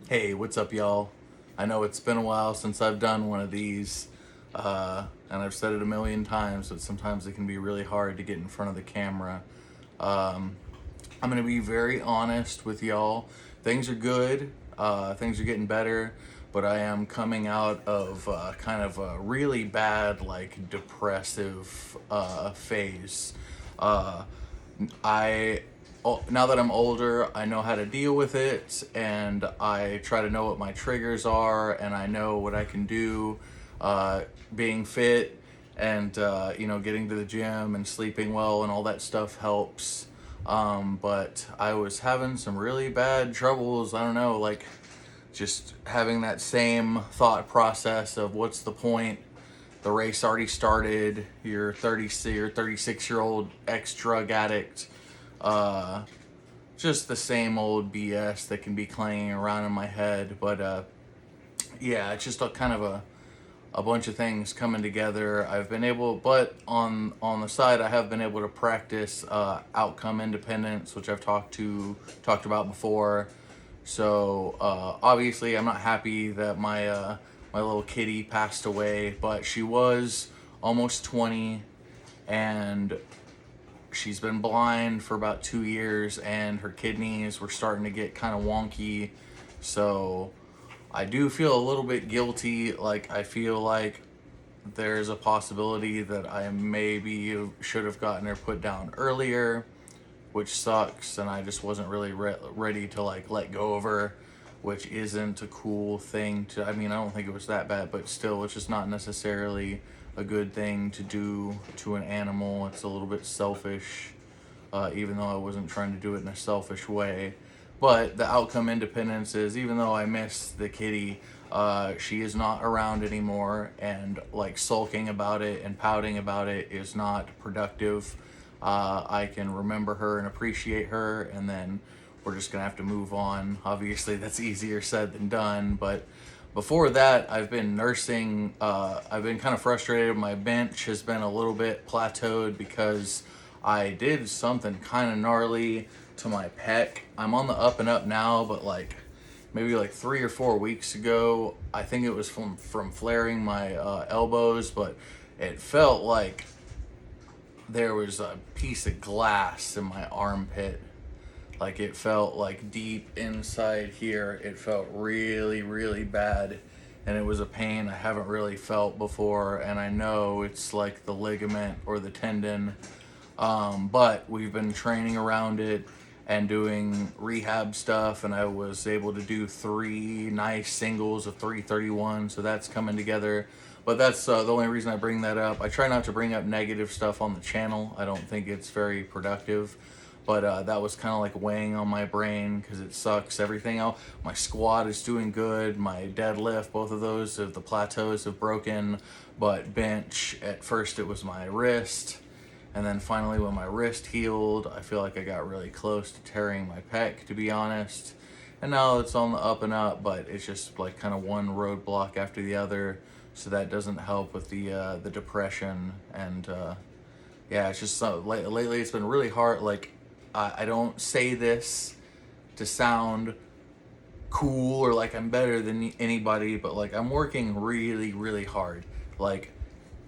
Hey, what's up, y'all? I know it's been a while since I've done one of these, and I've said it a million times, but sometimes it can be really hard to get in front of the camera. Um, I'm gonna be very honest with y'all. Things are good, things are getting better, but I am coming out of kind of a really bad, like, depressive phase. Uh, I Now that I'm older, I know how to deal with it, and I try to know what my triggers are, and I know what I can do. Being fit and getting to the gym and sleeping well and all that stuff helps. But I was having some really bad troubles. I don't know, like just having that same thought process of what's the point? The race already started. You're 36-year-old ex drug addict. Uh, just the same old BS that can be clanging around in my head. But yeah, it's just a kind of a bunch of things coming together. I've been able, but on the side, I have been able to practice outcome independence, which I've talked about before. So obviously, I'm not happy that my little kitty passed away, but she was almost 20, and she's been blind for about 2 years, and her kidneys were starting to get kind of wonky. So I do feel a little bit guilty. Like, I feel like there's a possibility that I maybe should have gotten her put down earlier, which sucks, and I just wasn't really ready to like let go of her, which isn't a cool thing to. I mean, I don't think it was that bad, but still, it's just not necessarily a good thing to do to an animal. It's a little bit selfish, even though I wasn't trying to do it in a selfish way. But the outcome independence is, even though I miss the kitty, she is not around anymore, and like sulking about it and pouting about it is not productive. I can remember her and appreciate her, and then we're just gonna have to move on. Obviously, that's easier said than done, but before that, I've been nursing. I've been kind of frustrated. My bench has been a little bit plateaued because I did something kind of gnarly to my pec. I'm on the up and up now, but like maybe like 3 or 4 weeks ago, I think it was from flaring my elbows, but it felt like there was a piece of glass in my armpit. Like, it felt like deep inside here. It felt really, really bad. And it was a pain I haven't really felt before. And I know it's like the ligament or the tendon. But we've been training around it and doing rehab stuff. And I was able to do 3 nice singles of 331. So that's coming together. But that's the only reason I bring that up. I try not to bring up negative stuff on the channel. I don't think it's very productive. But that was kind of like weighing on my brain because it sucks. Everything else, my squat is doing good. My deadlift, both of those of the plateaus have broken. But bench, at first it was my wrist. And then finally, when my wrist healed, I feel like I got really close to tearing my pec, to be honest. And now it's on the up and up, but it's just like kind of one roadblock after the other. So that doesn't help with the depression. And yeah, it's just lately it's been really hard. Like, I don't say this to sound cool or like I'm better than anybody, but like I'm working really, really hard. Like,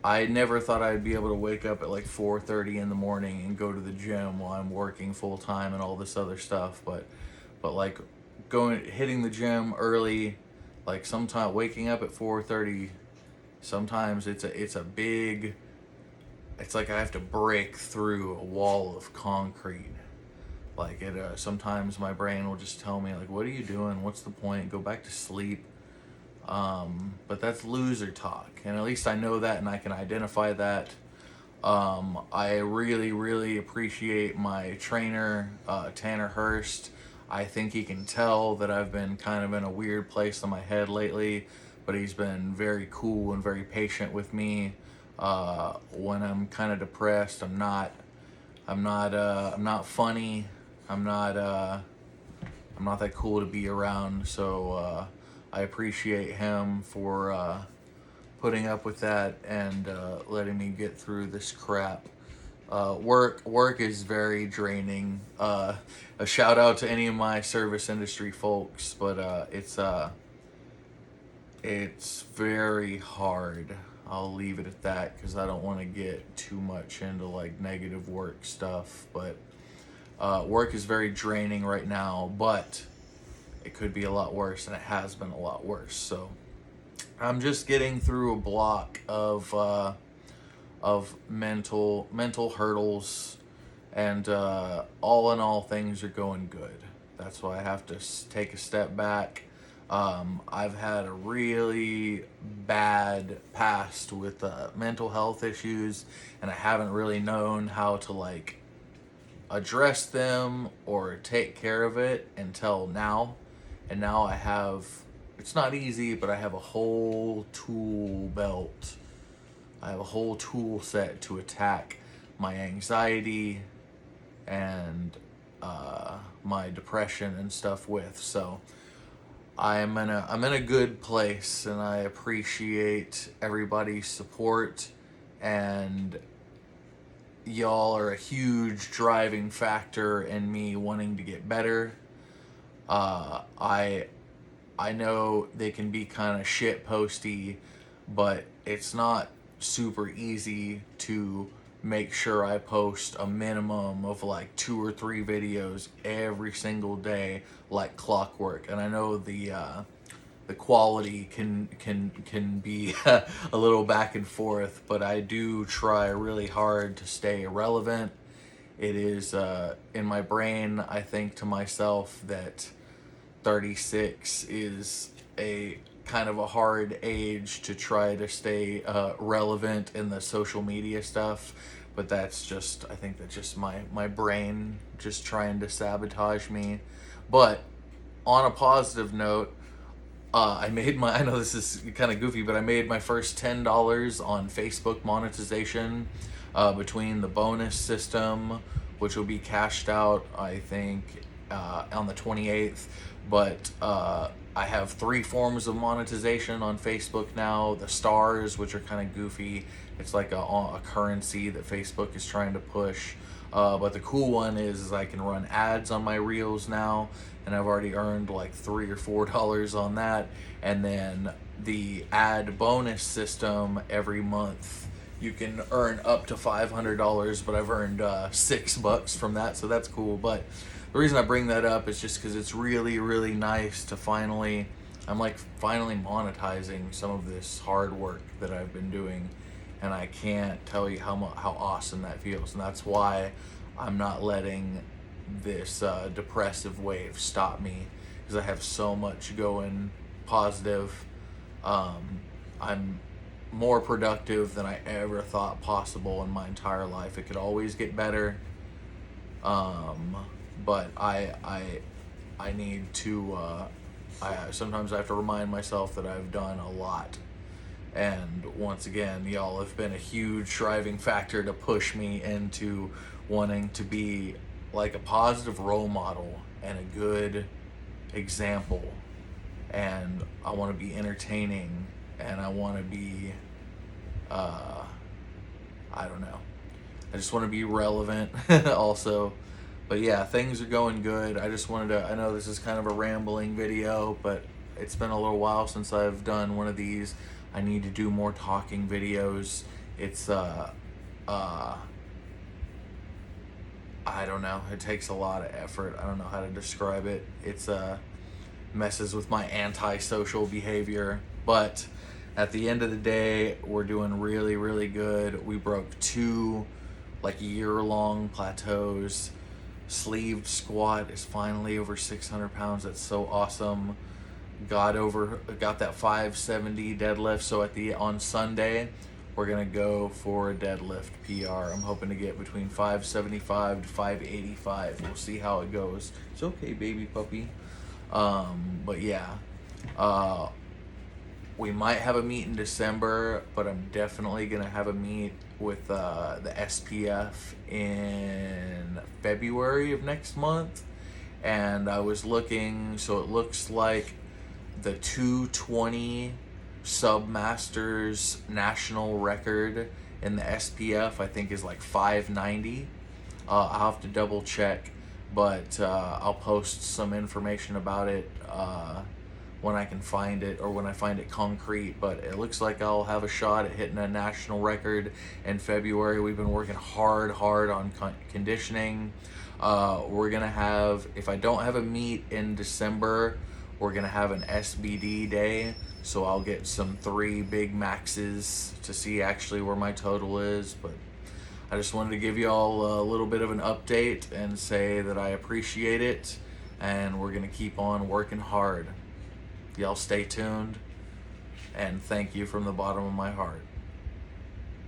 I never thought I'd be able to wake up at like 4:30 in the morning and go to the gym while I'm working full time and all this other stuff. But like hitting the gym early, like sometimes waking up at 4:30, sometimes it's a big. It's like I have to break through a wall of concrete. Like, it sometimes my brain will just tell me like, what are you doing, what's the point, go back to sleep. But that's loser talk, and at least I know that and I can identify that. I really, really appreciate my trainer, Tanner Hurst. I think he can tell that I've been kind of in a weird place in my head lately, but he's been very cool and very patient with me. When I'm kind of depressed, I'm not funny. I'm not that cool to be around. So I appreciate him for putting up with that and letting me get through this crap. Work is very draining. A shout out to any of my service industry folks, but it's very hard. I'll leave it at that because I don't want to get too much into like negative work stuff. But work is very draining right now, but it could be a lot worse, and it has been a lot worse. So I'm just getting through a block of mental hurdles, and all in all, things are going good. That's why I have to take a step back. I've had a really bad past with mental health issues, and I haven't really known how to like address them or take care of it until now. And now I have, it's not easy, but I have a whole tool belt. I have a whole tool set to attack my anxiety and my depression and stuff with. So I'm in a good place, and I appreciate everybody's support, and y'all are a huge driving factor in me wanting to get better. I know they can be kind of shit posty, but it's not super easy to make sure I post a minimum of like 2 or 3 videos every single day like clockwork. And I know the quality can be a little back and forth, but I do try really hard to stay relevant. It is in my brain, I think to myself that 36 is a kind of a hard age to try to stay relevant in the social media stuff, but that's just, I think that's just my brain just trying to sabotage me. But on a positive note, I know this is kind of goofy, but I made my first $10 on Facebook monetization between the bonus system, which will be cashed out, I think, on the 28th. But I have 3 forms of monetization on Facebook now. The stars, which are kind of goofy. It's like a currency that Facebook is trying to push. But the cool one is I can run ads on my reels now, and I've already earned like $3 or $4 on that. And then the ad bonus system every month, you can earn up to $500, but I've earned $6 from that, so that's cool. But the reason I bring that up is just because it's really, really nice to finally monetizing some of this hard work that I've been doing, and I can't tell you how awesome that feels. And that's why I'm not letting this depressive wave stop me, because I have so much going positive. I'm more productive than I ever thought possible in my entire life. It could always get better. But I need to, sometimes I have to remind myself that I've done a lot. And once again, y'all have been a huge driving factor to push me into wanting to be like a positive role model and a good example. And I want to be entertaining, and I want to be, I don't know. I just want to be relevant also. But yeah, things are going good. I just wanted to, I know this is kind of a rambling video, but it's been a little while since I've done one of these. I need to do more talking videos. It's, I don't know. It takes a lot of effort. I don't know how to describe it. It's, messes with my antisocial behavior. But at the end of the day, we're doing really, really good. We broke 2 like year-long plateaus. Sleeved squat is finally over 600 pounds. That's so awesome. Got that 570 deadlift. So on Sunday, we're gonna go for a deadlift PR. I'm hoping to get between 575 to 585. We'll see how it goes. It's okay, baby puppy. But yeah, we might have a meet in December, but I'm definitely gonna have a meet with the SPF in February of next month. And I was looking, so it looks like the 220 Submasters national record and the SPF I think is like 590. I'll have to double check, but I'll post some information about it when I can find it, or when I find it concrete. But it looks like I'll have a shot at hitting a national record in February. We've been working hard on conditioning. We're gonna have, if I don't have a meet in December, we're gonna have an SBD day, so I'll get some 3 big maxes to see actually where my total is. But I just wanted to give you all a little bit of an update and say that I appreciate it, and we're gonna keep on working hard. Y'all stay tuned, and thank you from the bottom of my heart.